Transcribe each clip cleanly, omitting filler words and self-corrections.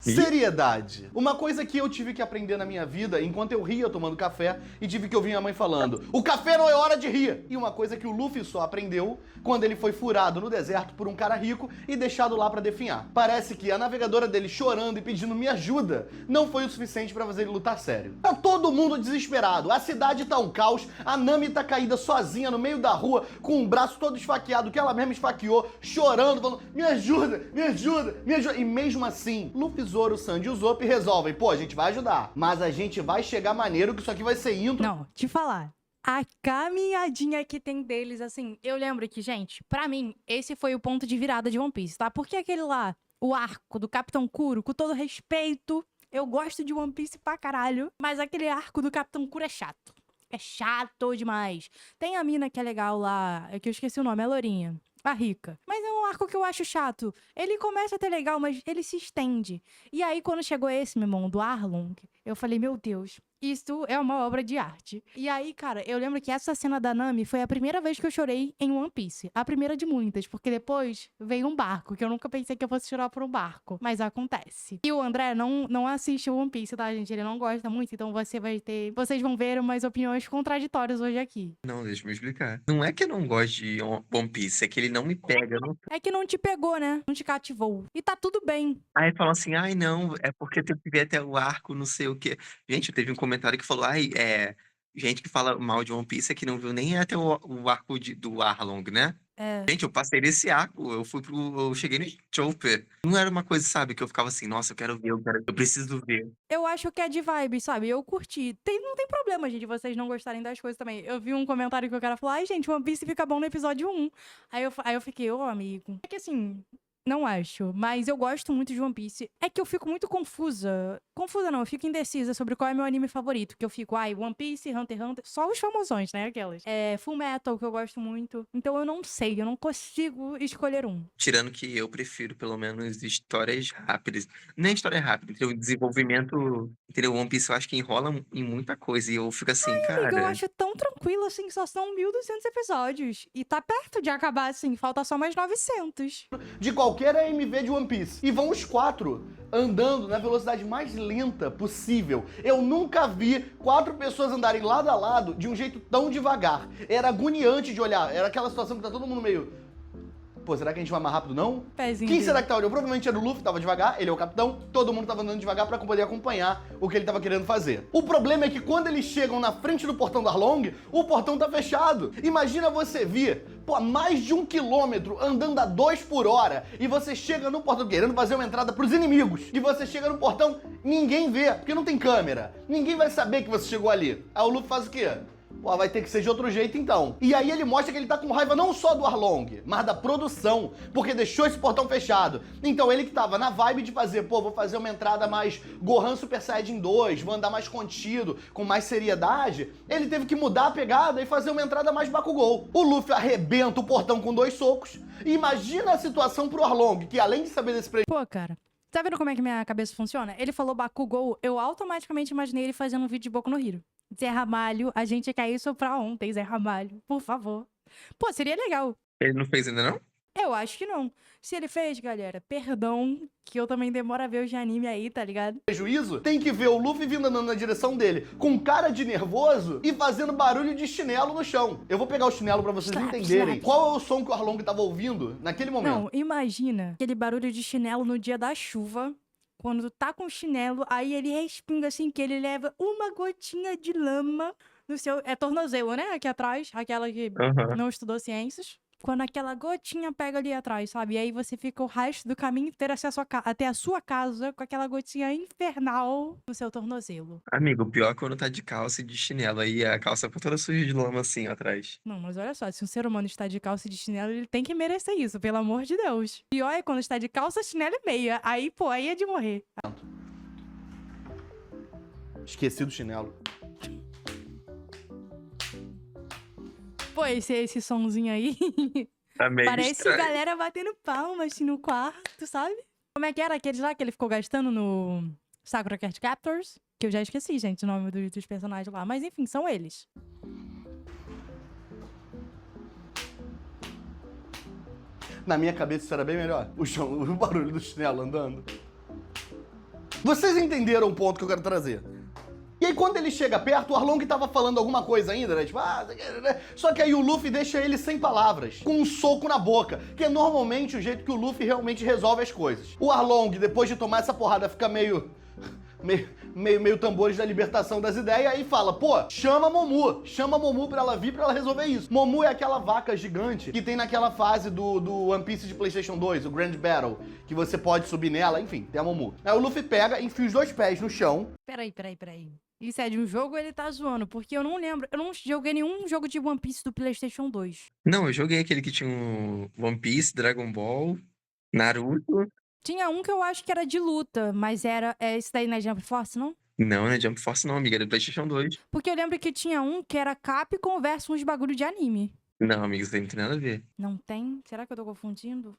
Seriedade. Uma coisa que eu tive que aprender na minha vida enquanto eu ria tomando café e tive que ouvir minha mãe falando: o café não é hora de rir. E uma coisa que o Luffy só aprendeu quando ele foi furado no deserto por um cara rico e deixado lá pra definhar. Parece que a navegadora dele chorando e pedindo me ajuda não foi o suficiente pra fazer ele lutar sério. Tá todo mundo desesperado, a cidade tá um caos, a Nami tá caída sozinha no meio da rua com o braço todo esfaqueado que ela mesma esfaqueou, chorando, falando: me ajuda, me ajuda, me ajuda. E mesmo assim, Luffy, Zoro, Sanji e Usopp resolvem: pô, a gente vai ajudar, mas a gente vai chegar maneiro que isso aqui vai ser intro. Não, te falar. A caminhadinha que tem deles, assim, eu lembro que, gente, pra mim, esse foi o ponto de virada de One Piece, tá? Porque aquele lá, o arco do Capitão Kuro, com todo respeito, eu gosto de One Piece pra caralho, mas aquele arco do Capitão Kuro é chato. É chato demais. Tem a mina que é legal lá, é que eu esqueci o nome, é a Lourinha. A rica. Mas é um arco que eu acho chato. Ele começa a ter legal, mas ele se estende. E aí, quando chegou esse, meu irmão, do Arlong, eu falei, meu Deus, isso é uma obra de arte. E aí, cara, eu lembro que essa cena da Nami foi a primeira vez que eu chorei em One Piece. A primeira de muitas, porque depois veio um barco, que eu nunca pensei que eu fosse chorar por um barco. Mas acontece. E o André não assiste o One Piece, tá, gente? Ele não gosta muito, então vocês vão ver umas opiniões contraditórias hoje aqui. Não, deixa eu me explicar. Não é que eu não gosto de One Piece, é que ele não me pega. É que não te pegou, né? Não te cativou. E tá tudo bem. Aí falam assim, ai não, é porque tem que ver até o arco, não sei o quê. Gente, teve um comentário que falou, ai, gente que fala mal de One Piece é que não viu nem até o arco do Arlong, né? É. Gente, eu passei desse arco, eu cheguei no Chopper. Não era uma coisa, sabe, que eu ficava assim, nossa, eu quero ver, eu preciso ver. Eu acho que é de vibe, sabe? Eu curti. Não tem problema, gente, vocês não gostarem das coisas também. Eu vi um comentário que o cara falou, ai, gente, One Piece fica bom no episódio 1. Aí eu fiquei, ô, amigo. É que assim, não acho, mas eu gosto muito de One Piece. É que eu fico muito confusa. Confusa não, eu fico indecisa sobre qual é meu anime favorito. Que eu fico, ai, One Piece, Hunter x Hunter, só os famosões, né, aquelas. Full Metal, que eu gosto muito. Então eu não sei, eu não consigo escolher um. Tirando que eu prefiro, pelo menos, histórias rápidas. Nem história rápida, entendeu? Desenvolvimento, entendeu? One Piece eu acho que enrola em muita coisa. E eu fico assim, Amiga, eu cara. acho tão tranquilo, assim, só são 1.200 episódios. E tá perto de acabar, assim, falta só mais 900. De qualquer AMV de One Piece. E vão os 4 andando na velocidade mais lenta possível. Eu nunca vi 4 pessoas andarem lado a lado de um jeito tão devagar. Era agoniante de olhar. Era aquela situação que tá todo mundo meio... pô, será que a gente vai mais rápido, não? Pezinho Quem dele. será que tá olhando? Provavelmente era o Luffy, tava devagar, ele é o capitão, todo mundo tava andando devagar pra poder acompanhar o que ele tava querendo fazer. O problema é que quando eles chegam na frente do portão do Arlong, o portão tá fechado. Imagina você vir, pô, mais de 1 quilômetro andando a 2 por hora e você chega no portão querendo fazer uma entrada pros inimigos. E você chega no portão, ninguém vê, porque não tem câmera. Ninguém vai saber que você chegou ali. Aí o Luffy faz o quê? Pô, vai ter que ser de outro jeito então. E aí ele mostra que ele tá com raiva não só do Arlong, mas da produção, porque deixou esse portão fechado. Então ele que tava na vibe de fazer, pô, vou fazer uma entrada mais Gohan Super Saiyajin 2, vou andar mais contido, com mais seriedade, ele teve que mudar a pegada e fazer uma entrada mais Bakugou. O Luffy arrebenta o portão com 2 socos. E imagina a situação pro Arlong, que além de saber desse Pô, cara, tá vendo como é que minha cabeça funciona? Ele falou Bakugou, eu automaticamente imaginei ele fazendo um vídeo de Boku no Hero. Zé Ramalho, a gente quer isso pra ontem, Zé Ramalho, por favor. Pô, seria legal. Ele não fez ainda, não? Eu acho que não. Se ele fez, galera, perdão, que eu também demoro a ver os de anime aí, tá ligado? prejuízo, tem que ver o Luffy vindo andando na direção dele com cara de nervoso e fazendo barulho de chinelo no chão. Eu vou pegar o chinelo pra vocês Slap, entenderem slap. qual é o som que o Arlong tava ouvindo naquele momento. Não, imagina aquele barulho de chinelo no dia da chuva, quando tu tá com o chinelo, aí ele respinga assim, que ele leva uma gotinha de lama no seu... É tornozelo, né? Aqui atrás, aquela que Aham. não estudou ciências. Quando aquela gotinha pega ali atrás, sabe? E aí você fica o resto do caminho inteiro até a sua casa com aquela gotinha infernal no seu tornozelo. Amigo, o pior é quando tá de calça e de chinelo. Aí a calça fica toda suja de lama assim, ó, atrás. Não, mas olha só, se um ser humano está de calça e de chinelo, ele tem que merecer isso, pelo amor de Deus. Pior é quando está de calça, chinelo e meia. Aí, pô, aí é de morrer. Esqueci do chinelo. Pô, esse sonzinho aí... Tá meio Parece estranho. galera batendo palmas assim, no quarto, sabe? Como é que era aqueles lá que ele ficou gastando no Sakura Card Captors? Que eu já esqueci, gente, o nome dos personagens lá. Mas enfim, são eles. Na minha cabeça isso era bem melhor. O barulho do chinelo andando. Vocês entenderam o ponto que eu quero trazer? E aí, quando ele chega perto, o Arlong tava falando alguma coisa ainda, né? Tipo, só que aí o Luffy deixa ele sem palavras, com um soco na boca, que é normalmente o jeito que o Luffy realmente resolve as coisas. O Arlong, depois de tomar essa porrada, fica meio tambores da libertação das ideias, aí fala, pô, chama a Momu pra ela vir, pra ela resolver isso. Momu é aquela vaca gigante que tem naquela fase do One Piece de PlayStation 2, o Grand Battle, que você pode subir nela, enfim, tem a Momu. Aí o Luffy pega, enfia os 2 pés no chão. Peraí. Isso é de um jogo ou ele tá zoando? Porque eu não lembro. Eu não joguei nenhum jogo de One Piece do PlayStation 2. Não, eu joguei aquele que tinha um One Piece, Dragon Ball, Naruto. Tinha um que eu acho que era de luta, mas esse daí não é Jump Force, não? Não é Jump Force não, amiga, era do PlayStation 2. Porque eu lembro que tinha um que era Capcom versus uns bagulho de anime. Não, amiga, isso aí não tem nada a ver. Não tem? Será que eu tô confundindo?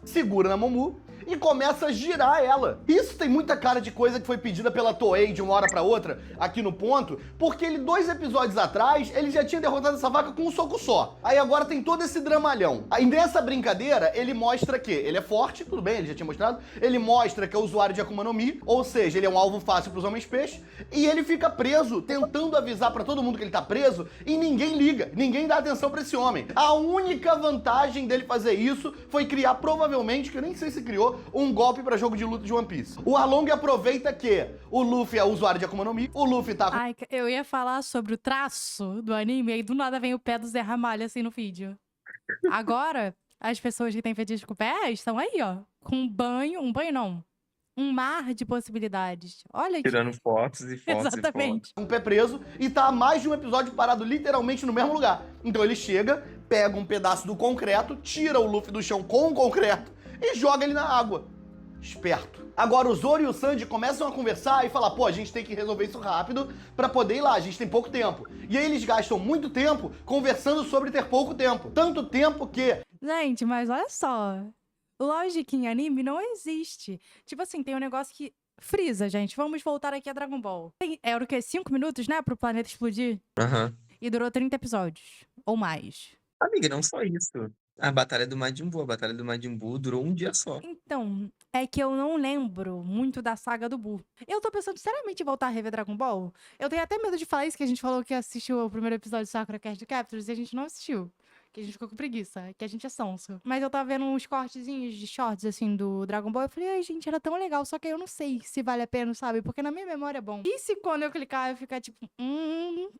Segura na Momu e começa a girar ela. Isso tem muita cara de coisa que foi pedida pela Toei de uma hora pra outra, aqui no ponto, porque ele, 2 episódios atrás, ele já tinha derrotado essa vaca com um soco só. Aí agora tem todo esse dramalhão. Aí nessa brincadeira, ele mostra que ele é forte, tudo bem, ele já tinha mostrado, ele mostra que é usuário de Akuma no Mi, ou seja, ele é um alvo fácil pros homens peixe, e ele fica preso, tentando avisar pra todo mundo que ele tá preso, e ninguém liga, ninguém dá atenção pra esse homem. A única vantagem dele fazer isso foi criar, provavelmente, que eu nem sei se criou, um golpe pra jogo de luta de One Piece. O Arlong aproveita que o Luffy é usuário de Akuma no Mi, o Luffy tá com... Ai, eu ia falar sobre o traço do anime, e aí do nada vem o pé do Zé Ramalho assim no vídeo. Agora, as pessoas que têm fetiche com o pé estão aí, ó, com um mar de possibilidades. Olha que... Tirando fotos e fotos Exatamente. um pé preso e tá há mais de um episódio parado literalmente no mesmo lugar. Então ele chega, pega um pedaço do concreto, tira o Luffy do chão com o concreto e joga ele na água. Esperto. Agora o Zoro e o Sanji começam a conversar e falar, pô, a gente tem que resolver isso rápido pra poder ir lá, a gente tem pouco tempo. E aí eles gastam muito tempo conversando sobre ter pouco tempo. Tanto tempo que... Gente, mas olha só. Lógica em anime não existe. Tipo assim, tem um negócio que... Freeza, gente. Vamos voltar aqui a Dragon Ball. Era o quê? 5 minutos, né? Pro planeta explodir? Aham. E durou 30 episódios. Ou mais. Amiga, não só isso. A batalha do Majin Buu durou um dia só. Então, é que eu não lembro muito da saga do Buu. Eu tô pensando seriamente em voltar a rever Dragon Ball. Eu tenho até medo de falar isso, que a gente falou que assistiu o primeiro episódio do Sakura Card Captors e a gente não assistiu. Que a gente ficou com preguiça, que a gente é sonso. Mas eu tava vendo uns cortezinhos de shorts, assim, do Dragon Ball. Eu falei, ai, gente, era tão legal. Só que eu não sei se vale a pena, sabe? Porque na minha memória é bom. E se quando eu clicar, eu ficar tipo,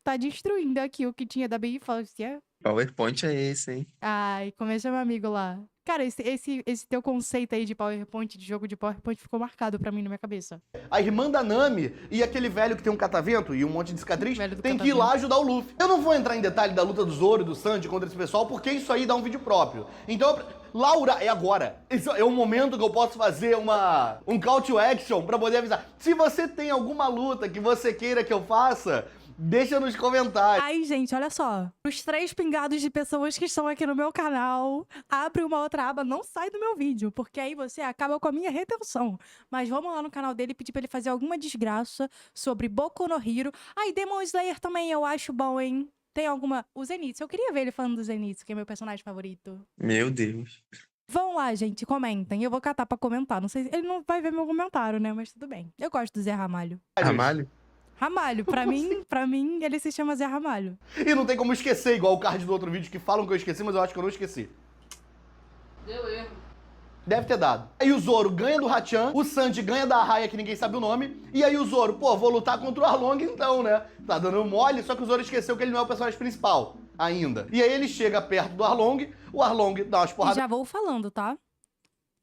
tá destruindo aqui o que tinha da Big Force, é? PowerPoint é esse, hein? Ai, começa meu amigo lá. Cara, esse teu conceito aí de PowerPoint, de jogo de PowerPoint, ficou marcado pra mim na minha cabeça. A irmã da Nami e aquele velho que tem um catavento e um monte de cicatriz Velho do tem que ir catavento. lá ajudar o Luffy. Eu não vou entrar em detalhe da luta do Zoro e do Sanji contra esse pessoal, porque isso aí dá um vídeo próprio. Então, Laura, é agora. Esse é o momento que eu posso fazer um call to action pra poder avisar. Se você tem alguma luta que você queira que eu faça, deixa nos comentários. Aí, gente, olha só. Os 3 pingados de pessoas que estão aqui no meu canal, abre uma outra aba, não sai do meu vídeo, porque aí você acaba com a minha retenção. Mas vamos lá no canal dele e pedir pra ele fazer alguma desgraça sobre Boku no Hero. Aí, Demon Slayer também eu acho bom, hein? Tem alguma... O Zenitsu, eu queria ver ele falando do Zenitsu, que é meu personagem favorito. Meu Deus. Vão lá, gente, comentem. Eu vou catar pra comentar. Não sei, ele não vai ver meu comentário, né? Mas tudo bem. Eu gosto do Zé Ramalho. Ramalho? Ramalho, pra mim, ele se chama Zé Ramalho. E não tem como esquecer, igual o card do outro vídeo que falam que eu esqueci, mas eu acho que eu não esqueci. Deu erro. Deve ter dado. Aí o Zoro ganha do Hachan, o Sanji ganha da Arraia, que ninguém sabe o nome, e aí o Zoro, pô, vou lutar contra o Arlong então, né? Tá dando mole, só que o Zoro esqueceu que ele não é o personagem principal ainda. E aí ele chega perto do Arlong, o Arlong dá umas E porradas... já vou falando, tá?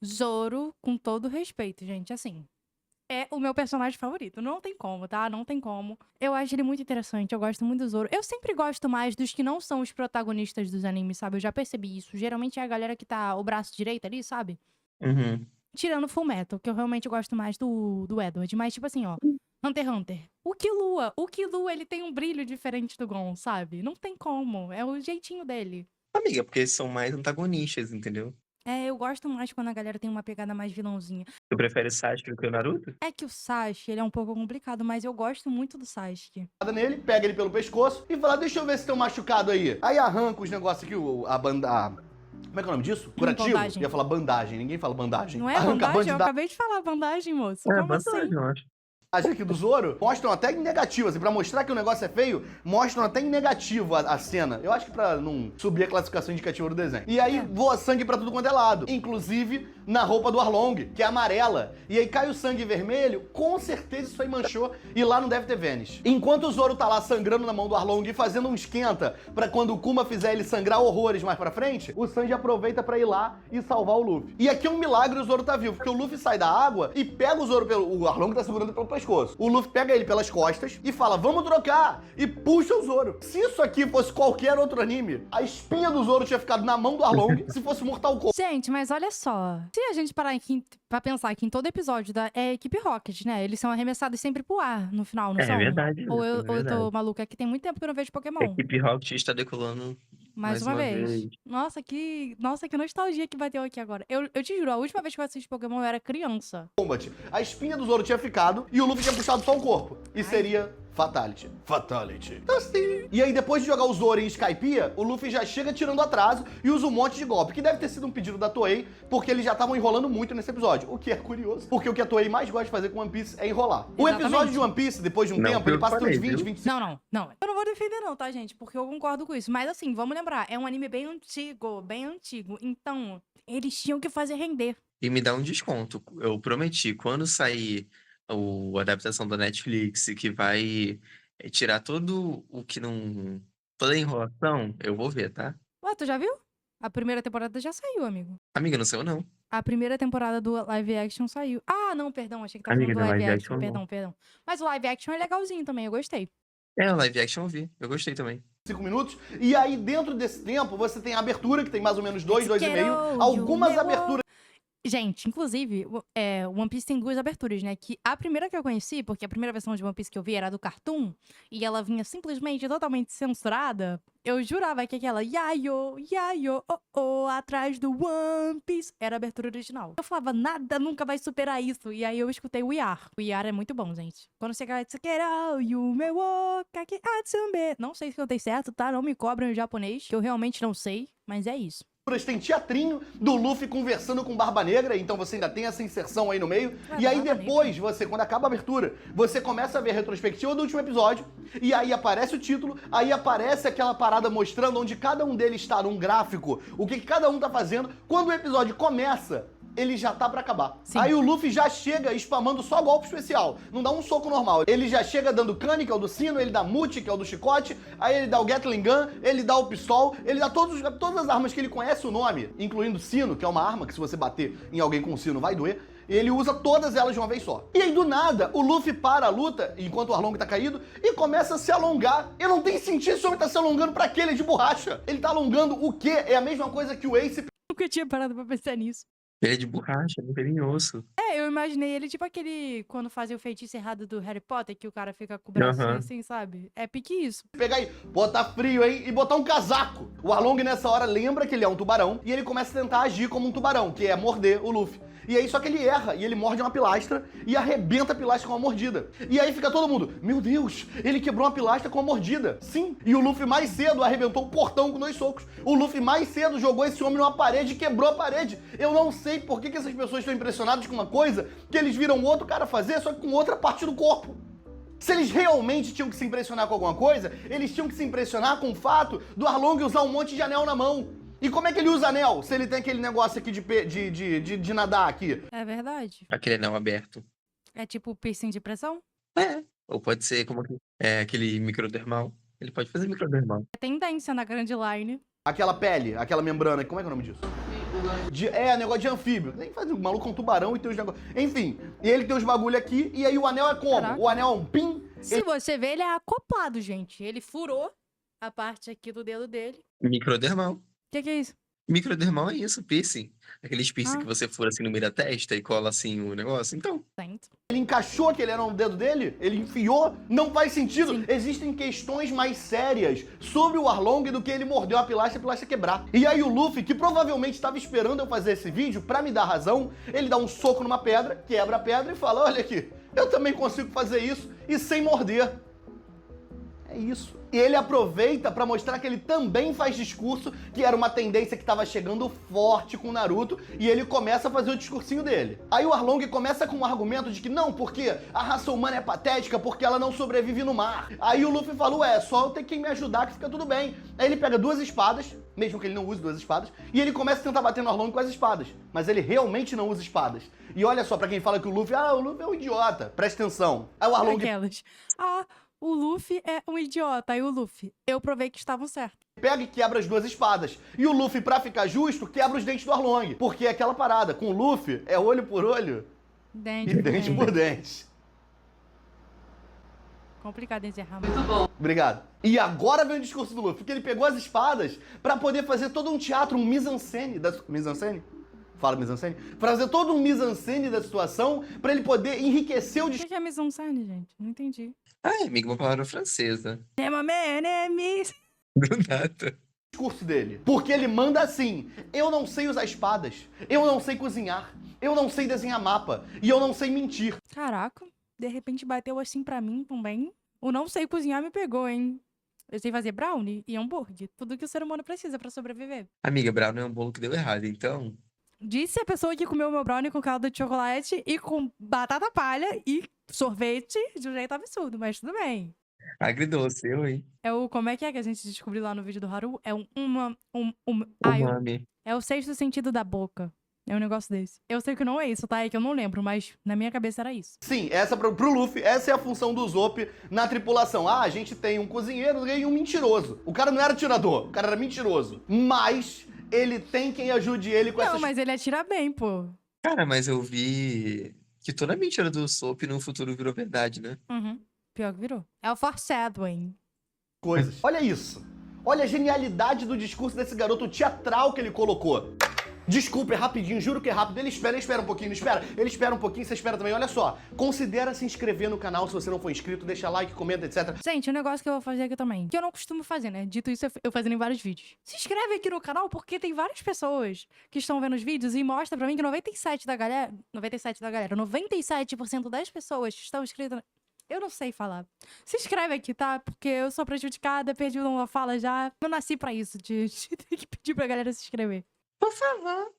Zoro, com todo respeito, gente, assim, é o meu personagem favorito. Não tem como, tá? Não tem como. Eu acho ele muito interessante, eu gosto muito do Zoro. Eu sempre gosto mais dos que não são os protagonistas dos animes, sabe? Eu já percebi isso. Geralmente é a galera que tá o braço direito ali, sabe? Uhum. Tirando Fullmetal, que eu realmente gosto mais do Edward. Mas, tipo assim, ó, Hunter x Hunter. O Killua, ele tem um brilho diferente do Gon, sabe? Não tem como. É o jeitinho dele. Amiga, porque eles são mais antagonistas, entendeu? É, eu gosto mais quando a galera tem uma pegada mais vilãozinha. Tu prefere Sasuke do que o Naruto? É que o Sasuke, ele é um pouco complicado, mas eu gosto muito do Sasuke. nele, pega ele pelo pescoço e fala, deixa eu ver se tem um machucado aí. Aí arranca os negócios aqui, Como é que é o nome disso? Curativo? Bandagem. Ia falar bandagem, ninguém fala bandagem. Não é Arranca bandagem? Eu bandagem acabei de falar bandagem, moço. É, Como assim? bandagem, eu acho. aqui do Zoro mostram até em negativo, assim, pra mostrar que o negócio é feio, mostram até em negativo a cena. Eu acho que pra não subir a classificação indicativa do desenho. E aí voa sangue pra tudo quanto é lado, inclusive na roupa do Arlong, que é amarela. E aí cai o sangue vermelho, com certeza isso aí manchou e lá não deve ter Vanish. Enquanto o Zoro tá lá sangrando na mão do Arlong e fazendo um esquenta pra quando o Kuma fizer ele sangrar horrores mais pra frente, o Sanji aproveita pra ir lá e salvar o Luffy. E aqui é um milagre o Zoro tá vivo, porque o Luffy sai da água e pega o Zoro pelo... O Arlong tá segurando pelo pescoço. O Luffy pega ele pelas costas e fala, vamos trocar! E puxa o Zoro. Se isso aqui fosse qualquer outro anime, a espinha do Zoro tinha ficado na mão do Arlong se fosse Mortal Kombat. Gente, mas olha só. Se a gente parar aqui pra pensar que em todo episódio da equipe Rocket, né? Eles são arremessados sempre pro ar no final, não É são? verdade. Ou é eu tô verdade. maluca? É que tem muito tempo que eu não vejo Pokémon. A equipe Rocket está decolando Mais uma vez. Nossa, que nostalgia que bateu aqui agora. Eu te juro, a última vez que eu assisti Pokémon eu era criança. A espinha do Zoro tinha ficado e o Luffy tinha puxado só o corpo. E seria Fatality. Então, assim. E aí, depois de jogar o Zoro em Skypiea, o Luffy já chega tirando atraso e usa um monte de golpe, que deve ter sido um pedido da Toei, porque eles já estavam enrolando muito nesse episódio. O que é curioso, porque o que a Toei mais gosta de fazer com One Piece é enrolar. O Exatamente. episódio de One Piece, depois de um Não, tempo, ele eu passa falei, uns 20, viu? 25... Não. Eu não vou defender não, tá, gente? Porque eu concordo com isso. Mas assim, vamos lembrar, é um anime bem antigo. Então, eles tinham que fazer render. E me dá um desconto. Eu prometi, quando sair a adaptação da Netflix, que vai tirar todo o que não... Toda a enrolação, eu vou ver, tá? Ué, tu já viu? A primeira temporada já saiu, amigo. Amiga, não sei eu não. A primeira temporada do live action saiu. Ah, não, perdão, achei que tava Amiga, falando do não, live live action. action não. Perdão. Mas o live action é legalzinho também, eu gostei. É, o live action eu vi. Eu gostei também. 5 minutos, e aí dentro desse tempo você tem a abertura, que tem mais ou menos 2, 2,5, Quero algumas you aberturas. Gente, inclusive, o One Piece tem duas aberturas, né? Que a primeira que eu conheci, porque a primeira versão de One Piece que eu vi era do Cartoon, e ela vinha simplesmente totalmente censurada, eu jurava que aquela Yayo, atrás do One Piece era a abertura original. Eu falava, nada nunca vai superar isso. E aí eu escutei o Yar. O Yar é muito bom, gente. Quando você cai, não sei se eu cantei certo, tá? Não me cobram em japonês, que eu realmente não sei, mas é isso. Tem teatrinho do Luffy conversando com Barba Negra, então você ainda tem essa inserção aí no meio. E aí Barba depois, você, quando acaba a abertura, você começa a ver a retrospectiva do último episódio, e aí aparece o título, aí aparece aquela parada mostrando onde cada um deles está num gráfico, o que cada um tá fazendo. Quando o episódio começa, ele já tá pra acabar. Sim. Aí o Luffy já chega spamando só golpe especial, não dá um soco normal. Ele já chega dando Kane, que é o do sino, ele dá Muti, que é o do chicote, aí ele dá o Gatling Gun, ele dá o pistol, ele dá todas as armas que ele conhece o nome, incluindo o sino, que é uma arma que se você bater em alguém com o sino vai doer. Ele usa todas elas de uma vez só. E aí, do nada, o Luffy para a luta, enquanto o Arlong tá caído, e começa a se alongar. E não tem sentido esse homem tá se alongando pra quê? Ele é de borracha. Ele tá alongando o quê? É a mesma coisa que o Ace... Nunca tinha parado pra pensar nisso. Ele é de borracha, não tem nem osso. Eu imaginei ele tipo aquele, quando fazia o feitiço errado do Harry Potter, que o cara fica com o bracinho Aham. assim, sabe? É pique isso. Pegar e botar frio, hein? E botar um casaco. O Arlong, nessa hora, lembra que ele é um tubarão, e ele começa a tentar agir como um tubarão, que é morder o Luffy. E aí, só que ele erra, e ele morde uma pilastra, e arrebenta a pilastra com uma mordida. E aí fica todo mundo, meu Deus, ele quebrou uma pilastra com uma mordida. Sim, e o Luffy mais cedo arrebentou o portão com 2 socos. O Luffy mais cedo jogou esse homem numa parede e quebrou a parede. Eu não sei por que essas pessoas estão impressionadas com uma coisa que eles viram outro cara fazer, só que com outra parte do corpo. Se eles realmente tinham que se impressionar com alguma coisa, eles tinham que se impressionar com o fato do Arlong usar um monte de anel na mão. E como é que ele usa anel, se ele tem aquele negócio aqui de nadar aqui? É verdade. Aquele anel aberto. É tipo piercing de pressão? É. Ou pode ser como aquele microdermal. Ele pode fazer microdermal. É tendência na Grand Line. Aquela pele, aquela membrana, como é que é o nome disso? Negócio de anfíbio. Nem faz o maluco é um tubarão e tem os negócios. Enfim, e ele tem os bagulho aqui, e aí o anel é como? Caraca. O anel é um pin? Se você ver, ele é acoplado, gente. Ele furou a parte aqui do dedo dele. Microdermal. O que é isso? Microdermal é isso, piercing. Aqueles piercing Ah. que você fura assim no meio da testa e cola assim o negócio. Então, Tento. Ele encaixou aquele anel no dedo dele? Ele enfiou? Não faz sentido. Sim. Existem questões mais sérias sobre o Arlong do que ele mordeu a pilastra quebrar. E aí o Luffy, que provavelmente estava esperando eu fazer esse vídeo pra me dar razão, ele dá um soco numa pedra, quebra a pedra e fala, olha aqui, eu também consigo fazer isso e sem morder. É isso. E ele aproveita pra mostrar que ele também faz discurso, que era uma tendência que tava chegando forte com o Naruto, e ele começa a fazer o discursinho dele. Aí o Arlong começa com um argumento de que não, porque a raça humana é patética, porque ela não sobrevive no mar. Aí o Luffy fala, ué, só eu ter quem me ajudar que fica tudo bem. Aí ele pega 2 espadas, mesmo que ele não use 2 espadas, e ele começa a tentar bater no Arlong com as espadas. Mas ele realmente não usa espadas. E olha só, pra quem fala que o Luffy é um idiota, presta atenção. Aí o Arlong Aquelas. O Luffy é um idiota. Aí o Luffy, eu provei que estavam certos. pega e quebra as 2 espadas. E o Luffy, pra ficar justo, quebra os dentes do Arlong. Porque é aquela parada, com o Luffy, é olho por olho Dente, e dente por dente. Complicado encerrar. Muito bom. Obrigado. E agora vem o discurso do Luffy, porque ele pegou as espadas pra poder fazer todo um teatro, um mise-en-scène. Mise-en-scène? Fala mise-en-scène? Pra fazer todo um mise-en-scène da situação, pra ele poder enriquecer o O discurso. que é mise-en-scène, gente? Não entendi. Ai, amigo, uma palavra francesa. Do nada. Discurso dele. Porque ele manda assim: eu não sei usar espadas, eu não sei cozinhar, eu não sei desenhar mapa e eu não sei mentir. Caraca, de repente bateu assim pra mim também. O não sei cozinhar me pegou, hein? Eu sei fazer brownie e hambúrguer. Tudo que o ser humano precisa pra sobreviver. Amiga, brownie é um bolo que deu errado, então... Disse a pessoa que comeu meu brownie com calda de chocolate e com batata palha e sorvete de um jeito absurdo, mas tudo bem. Agridoce, eu, hein? É o... Como é que a gente descobriu lá no vídeo do Haru? É Umami. é o 6º sentido da boca. É um negócio desse. Eu sei que não é isso, tá? É que eu não lembro, mas na minha cabeça era isso. Sim, essa pro Luffy, essa é a função do Usopp na tripulação. Ah, a gente tem um cozinheiro e um mentiroso. O cara não era atirador, o cara era mentiroso. Mas ele tem quem ajude ele com Não, essas mas ele atira bem, pô. Cara, mas eu vi que toda mentira do Usopp no futuro virou verdade, né? Uhum. Pior que virou. É o foreshadowing. coisas. Olha isso. Olha a genialidade do discurso desse garoto teatral que ele colocou. Desculpa, é rapidinho, juro que é rápido. Ele espera um pouquinho, não espera? Ele espera um pouquinho, você espera também. Olha só, considera se inscrever no canal se você não for inscrito, deixa like, comenta, etc. Gente, um negócio que eu vou fazer aqui também, que eu não costumo fazer, né? Dito isso, eu fazendo em vários vídeos. Se inscreve aqui no canal, porque tem várias pessoas que estão vendo os vídeos e mostra pra mim que 97% das pessoas que estão inscritas... Eu não sei falar. Se inscreve aqui, tá? Porque eu sou prejudicada, perdi uma fala já. Eu nasci pra isso, de ter que pedir pra galera se inscrever. Por favor.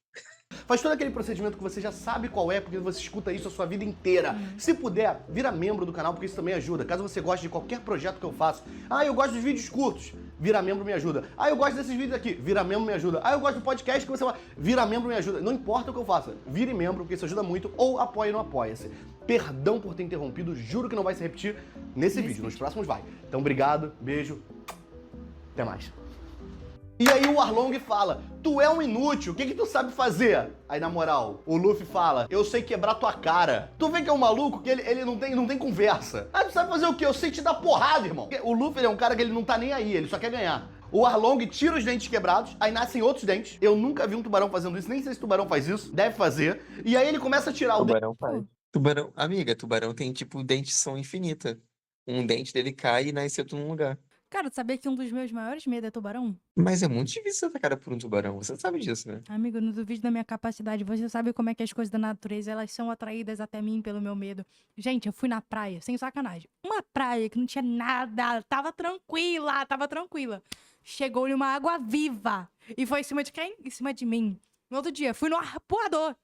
Faz todo aquele procedimento que você já sabe qual é, porque você escuta isso a sua vida inteira. Se puder, vira membro do canal, porque isso também ajuda. Caso você goste de qualquer projeto que eu faço. Ah, eu gosto dos vídeos curtos. Vira membro, me ajuda. Ah, eu gosto desses vídeos aqui. Vira membro, me ajuda. Ah, eu gosto do podcast que você fala. Vira membro, me ajuda. Não importa o que eu faça. Vire membro, porque isso ajuda muito. Ou apoie no Apoia-se. Perdão por ter interrompido. Juro que não vai se repetir nesse vídeo. Nos próximos vai. Então, obrigado. Beijo. Até mais. E aí o Arlong fala, tu é um inútil, o que tu sabe fazer? Aí na moral, o Luffy fala, eu sei quebrar tua cara. Tu vê que é um maluco que ele não tem conversa. Ah, tu sabe fazer o quê? Eu sei te dar porrada, irmão. O Luffy ele é um cara que ele não tá nem aí, ele só quer ganhar. O Arlong tira os dentes quebrados, aí nascem outros dentes. Eu nunca vi um tubarão fazendo isso, nem sei se tubarão faz isso, deve fazer. E aí ele começa a tirar o dente. Tubarão faz. Tubarão, amiga, tubarão tem tipo dentição infinita. Um dente dele cai e nasce em outro lugar. Cara, tu sabia que um dos meus maiores medos é tubarão? Mas é muito difícil ser atacada por um tubarão, você sabe disso, né? Amigo, não duvide da minha capacidade. Você sabe como é que as coisas da natureza, elas são atraídas até mim pelo meu medo. Gente, eu fui na praia, sem sacanagem. Uma praia que não tinha nada, tava tranquila. Chegou-lhe uma água viva. E foi em cima de quem? Em cima de mim. No outro dia, fui no arpoador.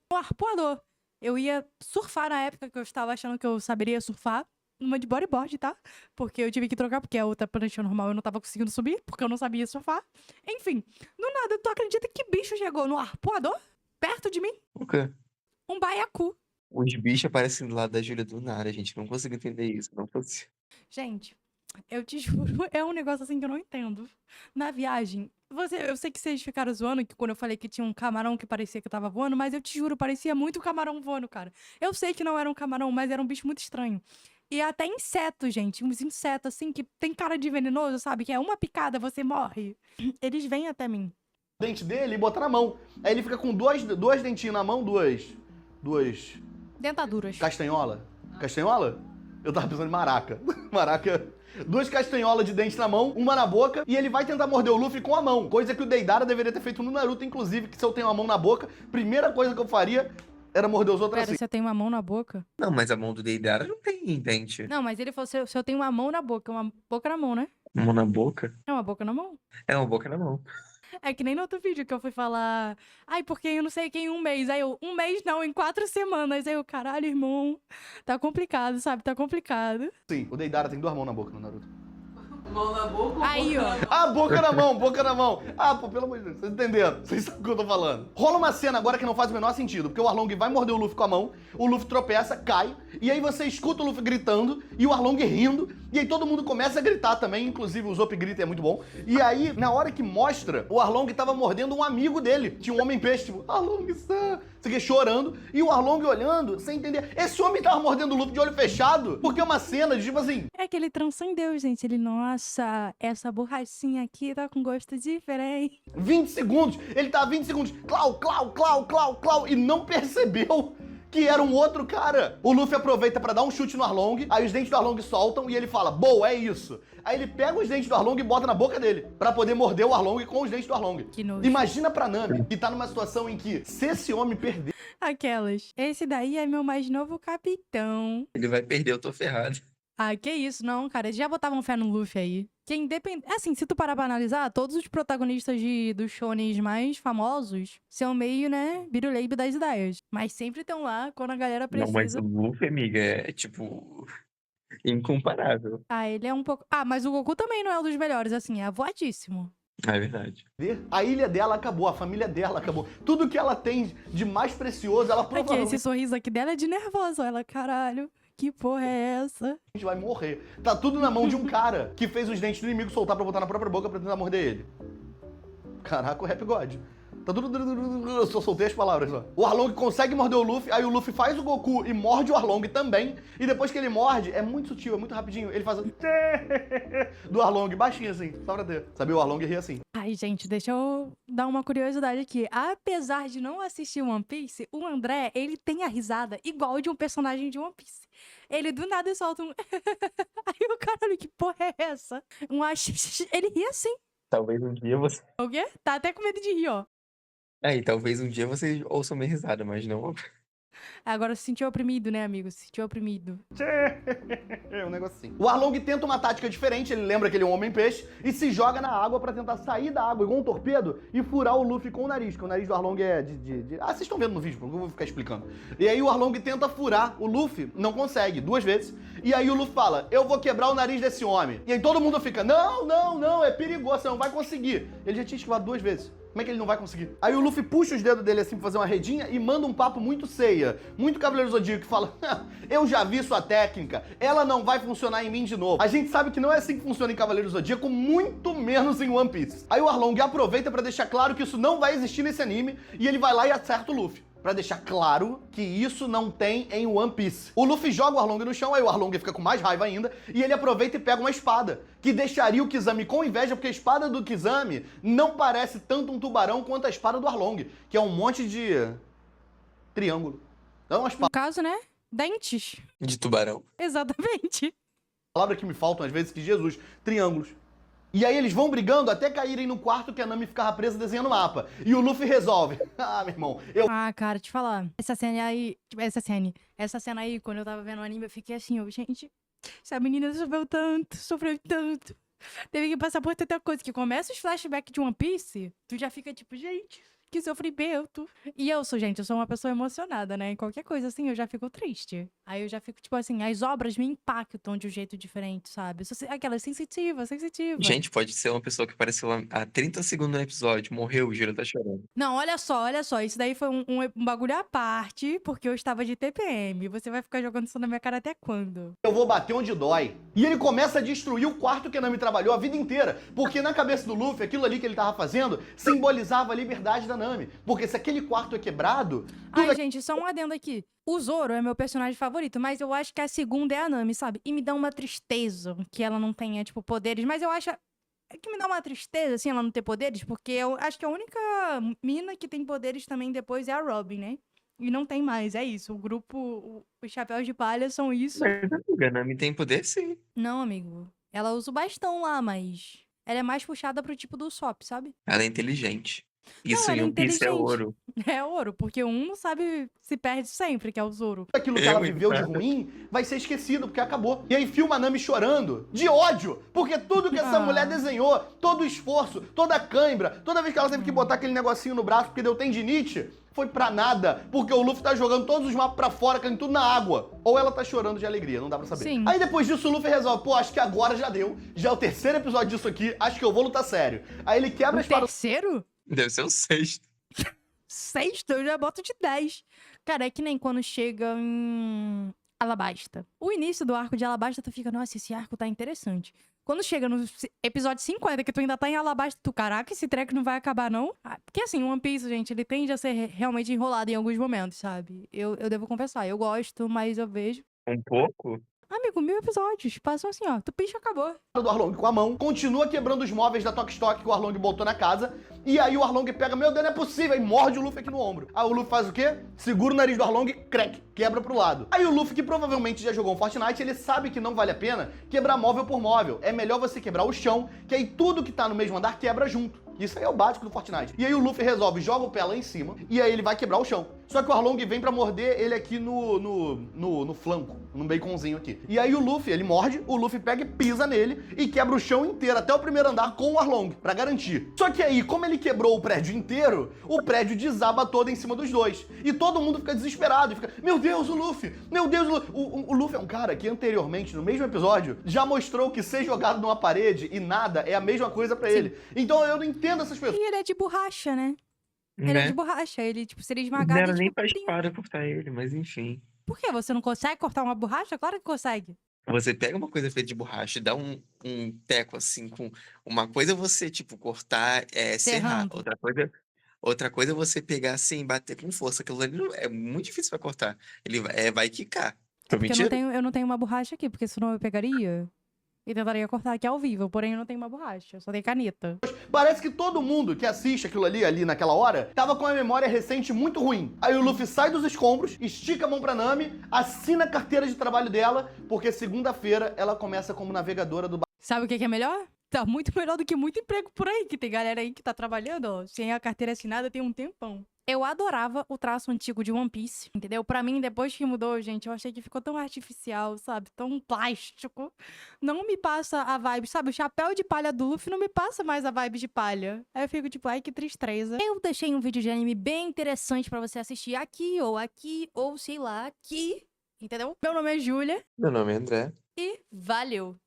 Eu ia surfar na época que eu estava achando que eu saberia surfar. Uma de bodyboard, tá? Porque eu tive que trocar, porque a outra prancha normal eu não tava conseguindo subir, porque eu não sabia surfar. Enfim, do nada, tu acredita que bicho chegou no arpoador? Perto de mim? O quê? Um baiacu. Os bichos aparecem do lado da Júlia do nada, gente. Não consigo entender isso. Não consigo. Gente, eu te juro, é um negócio assim que eu não entendo. Na viagem, eu sei que vocês ficaram zoando que quando eu falei que tinha um camarão que parecia que tava voando, mas eu te juro, parecia muito um camarão voando, cara. Eu sei que não era um camarão, mas era um bicho muito estranho. E até insetos, gente. Uns insetos, assim, que tem cara de venenoso, sabe? Que é uma picada, você morre. Eles vêm até mim. O dente dele e botar na mão. Aí ele fica com dois dentinhos na mão, duas Dentaduras. castanhola. Castanhola? Eu tava pensando em maraca. Maraca. 2 castanholas de dente na mão, uma na boca, e ele vai tentar morder o Luffy com a mão. Coisa que o Deidara deveria ter feito no Naruto, inclusive, que se eu tenho a mão na boca, primeira coisa que eu faria era morder os outros Pera, assim. você tem uma mão na boca? Não, mas a mão do Deidara não tem dente. Não, mas ele falou, se eu tenho uma mão na boca, uma boca na mão, né? Mão na boca? É uma boca na mão. É uma boca na mão. É que nem no outro vídeo que eu fui falar. Ai, porque eu não sei quem em um mês. Aí eu, um mês não, em 4 semanas. Aí eu, caralho, irmão. Tá complicado, sabe? Tá complicado. Sim, o Deidara tem 2 mãos na boca no Naruto. Mão na boca ou Aí, boca ó. na mão? Ah, boca na mão, boca na mão. Ah, pô, pelo amor de Deus, vocês entenderam? Vocês sabem o que eu tô falando. Rola uma cena agora que não faz o menor sentido, porque o Arlong vai morder o Luffy com a mão, o Luffy tropeça, cai, e aí você escuta o Luffy gritando e o Arlong rindo, e aí todo mundo começa a gritar também, inclusive o Zop grita, é muito bom. E aí, na hora que mostra, o Arlong tava mordendo um amigo dele, tinha um homem-peixe, tipo, Arlong-san, você aqui chorando, e o Arlong olhando, sem entender. Esse homem tava mordendo o Luffy de olho fechado, porque é uma cena de tipo assim, É que ele transcendeu, gente. Ele, nossa, essa borrachinha aqui tá com gosto diferente. 20 segundos, ele tá 20 segundos, clau, clau, clau, clau, clau, e não percebeu que era um outro cara. O Luffy aproveita pra dar um chute no Arlong, aí os dentes do Arlong soltam e ele fala, boa, é isso. Aí ele pega os dentes do Arlong e bota na boca dele, pra poder morder o Arlong com os dentes do Arlong. Que nojo. Imagina pra Nami, que tá numa situação em que, se esse homem perder, Aquelas. Esse daí é meu mais novo capitão. Ele vai perder, eu tô ferrado. Ah, que isso, não, cara. Eles já botavam fé no Luffy aí. Que independente. Assim, se tu parar pra analisar, todos os protagonistas dos shonens mais famosos são meio, né, biruleibe das ideias. Mas sempre estão lá quando a galera Não, mas precisa. o Luffy, amiga, é tipo incomparável. Ah, ele é um pouco. Ah, mas o Goku também não é um dos melhores, assim, é voadíssimo. É verdade. a ilha dela acabou, a família dela acabou. Tudo que ela tem de mais precioso, ela Aqui, provavelmente esse sorriso aqui dela é de nervosa. Ela, caralho, que porra é essa? vai morrer. Tá tudo na mão de um cara que fez os dentes do inimigo soltar pra botar na própria boca pra tentar morder ele. Caraca, o Rap God. Tá tudo... Eu só soltei as palavras, ó. O Arlong consegue morder o Luffy, aí o Luffy faz o Goku e morde o Arlong também. E depois que ele morde, é muito sutil, é muito rapidinho. Ele faz o... do Arlong, baixinho assim, só pra ter. Sabia? O Arlong ri assim. Ai, gente, deixa eu dar uma curiosidade aqui. Apesar de não assistir One Piece, o André, ele tem a risada igual de um personagem de One Piece. Ele do nada solta um... Aí o caralho, que porra é essa? Ele ri assim. Talvez um dia você. O quê? Tá até com medo de rir, ó. É, e talvez um dia você ouça minha risada, mas não. Agora se sentiu oprimido, né, amigo? Se sentiu oprimido. É um negócio assim. O Arlong tenta uma tática diferente, ele lembra que ele é um homem-peixe, e se joga na água pra tentar sair da água igual um torpedo e furar o Luffy com o nariz, que o nariz do Arlong é Ah, vocês estão vendo no vídeo, porque eu vou ficar explicando. E aí o Arlong tenta furar o Luffy, não consegue, 2 vezes, e aí o Luffy fala, eu vou quebrar o nariz desse homem. E aí todo mundo fica, não, não, não, é perigoso, você não vai conseguir. Ele já tinha esquivado 2 vezes. Como é que ele não vai conseguir? Aí o Luffy puxa os dedos dele assim pra fazer uma redinha e manda um papo muito ceia, muito Cavaleiro Zodíaco, que fala, eu já vi sua técnica, ela não vai funcionar em mim de novo. A gente sabe que não é assim que funciona em Cavaleiro Zodíaco, muito menos em One Piece. Aí o Arlong aproveita pra deixar claro que isso não vai existir nesse anime e ele vai lá e acerta o Luffy. Pra deixar claro que isso não tem em One Piece. O Luffy joga o Arlong no chão, aí o Arlong fica com mais raiva ainda, e ele aproveita e pega uma espada, que deixaria o Kizami com inveja, porque a espada do Kizami não parece tanto um tubarão quanto a espada do Arlong, que é um monte de triângulo. É uma No caso, né? Dentes. De tubarão. Exatamente. palavra que me faltam às vezes, que Jesus, triângulos. E aí eles vão brigando até caírem no quarto que a Nami ficava presa desenhando o mapa. E o Luffy resolve. Ah, meu irmão, Ah, cara, te falar. Essa cena aí, tipo, essa cena aí, quando eu tava vendo o anime, eu fiquei assim, ó, gente, essa menina sofreu tanto. Teve que passar por tanta coisa, que começa os flashbacks de One Piece, tu já fica tipo, gente, que sofrimento. E eu sou uma pessoa emocionada, né? Em qualquer coisa assim, eu já fico triste. Aí eu já fico, tipo assim, as obras me impactam de um jeito diferente, sabe? Eu sou aquela sensitiva. Gente, pode ser uma pessoa que apareceu há 30 segundos no episódio, morreu, o Jiro tá chorando. Não, olha só. Isso daí foi um bagulho à parte, porque eu estava de TPM. Você vai ficar jogando isso na minha cara até quando? eu vou bater onde dói. E ele começa a destruir o quarto que a Nami trabalhou a vida inteira. Porque na cabeça do Luffy, aquilo ali que ele tava fazendo simbolizava a liberdade da Nami. Porque se aquele quarto é quebrado, Ai, gente, só um adendo aqui. O Zoro é meu personagem favorito, mas eu acho que a segunda é a Nami, sabe? E me dá uma tristeza que ela não tenha, tipo, poderes. Mas eu acho que me dá uma tristeza, assim, ela não ter poderes, porque eu acho que a única mina que tem poderes também depois é a Robin, né? E não tem mais, é isso. O grupo, os chapéus de palha são isso. Mas, amiga, a Nami tem poder, sim. Não, amigo. Ela usa o bastão lá, mas ela é mais puxada pro tipo do Sop, sabe? Ela é inteligente. Isso ela em é One Piece é inteligente. ouro. É ouro, porque um não sabe se perde sempre, que é o Zoro. Aquilo que É ela muito viveu de nada. ruim vai ser esquecido, porque acabou. E aí filma a Nami chorando, de ódio, porque tudo que essa Ah. mulher desenhou, todo o esforço, toda a cãibra, toda vez que ela teve que botar aquele negocinho no braço porque deu tendinite, foi pra nada, porque o Luffy tá jogando todos os mapas pra fora, caindo tudo na água. Ou ela tá chorando de alegria, não dá pra saber. Sim. Aí depois disso o Luffy resolve, pô, acho que agora já deu, já é o terceiro episódio disso aqui, acho que eu vou lutar sério. Aí ele quebra a O espada. terceiro? Deve ser o 6. Sexto, eu já boto de 10. Cara, é que nem quando chega em Alabasta. O início do arco de Alabasta, tu fica, nossa, esse arco tá interessante. Quando chega no episódio 50, que tu ainda tá em Alabasta, tu, caraca, esse treco não vai acabar, não? Porque assim, One Piece, gente, ele tende a ser realmente enrolado em alguns momentos, sabe? Eu devo confessar, eu gosto, mas eu vejo. Um pouco? Amigo, 1000 episódios. Passam assim, ó. Tu pisca, acabou. Do Arlong com a mão, continua quebrando os móveis da Tok Stock que o Arlong botou na casa, e aí o Arlong pega, meu Deus, não é possível, e morde o Luffy aqui no ombro. Aí o Luffy faz o quê? Segura o nariz do Arlong, crack, quebra pro lado. Aí o Luffy, que provavelmente já jogou um Fortnite, ele sabe que não vale a pena quebrar móvel por móvel. É melhor você quebrar o chão, que aí tudo que tá no mesmo andar quebra junto. Isso aí é o básico do Fortnite. E aí o Luffy resolve, joga o pé lá em cima, e aí ele vai quebrar o chão. Só que o Arlong vem pra morder ele aqui no flanco, num baconzinho aqui. E aí o Luffy, ele morde, o Luffy pega e pisa nele e quebra o chão inteiro, até o primeiro andar com o Arlong, pra garantir. Só que aí, como ele quebrou o prédio inteiro, o prédio desaba todo em cima dos dois. E todo mundo fica desesperado, e fica, meu Deus, o Luffy, meu Deus, o Luffy. O Luffy é um cara que anteriormente, no mesmo episódio, já mostrou que ser jogado numa parede e nada é a mesma coisa pra ele. Então eu não entendo essas pessoas. E ele é de borracha, né? Ele é Né? de borracha. Ele, tipo, seria Não esmagado. era e, nem tipo, pra plim. espada cortar ele, mas enfim. Por quê? Você não consegue cortar uma borracha? Claro que consegue. Você pega uma coisa feita de borracha e dá um teco assim com. Uma coisa é você, tipo, cortar, serrar. Serrando. Outra coisa é você pegar assim e bater com força. Aquilo ali é muito difícil pra cortar. Ele vai quicar. Tô Porque mentindo? eu não tenho uma borracha aqui, porque senão eu pegaria e tentaria cortar aqui ao vivo. Porém, eu não tenho uma borracha, eu só tenho caneta. Parece que todo mundo que assiste aquilo ali naquela hora, tava com a memória recente muito ruim. Aí o Luffy sai dos escombros, estica a mão pra Nami, assina a carteira de trabalho dela, porque segunda-feira ela começa como navegadora do Sabe o que é melhor? Tá muito melhor do que muito emprego por aí, que tem galera aí que tá trabalhando, ó, sem a carteira assinada tem um tempão. Eu adorava o traço antigo de One Piece, entendeu? Pra mim, depois que mudou, gente, eu achei que ficou tão artificial, sabe? Tão plástico. Não me passa a vibe, sabe? O chapéu de palha do Luffy não me passa mais a vibe de palha. Aí eu fico tipo, ai, que tristeza. Eu deixei um vídeo de anime bem interessante pra você assistir aqui, ou sei lá, aqui. Entendeu? Meu nome é Júlia Meu nome é André. e valeu!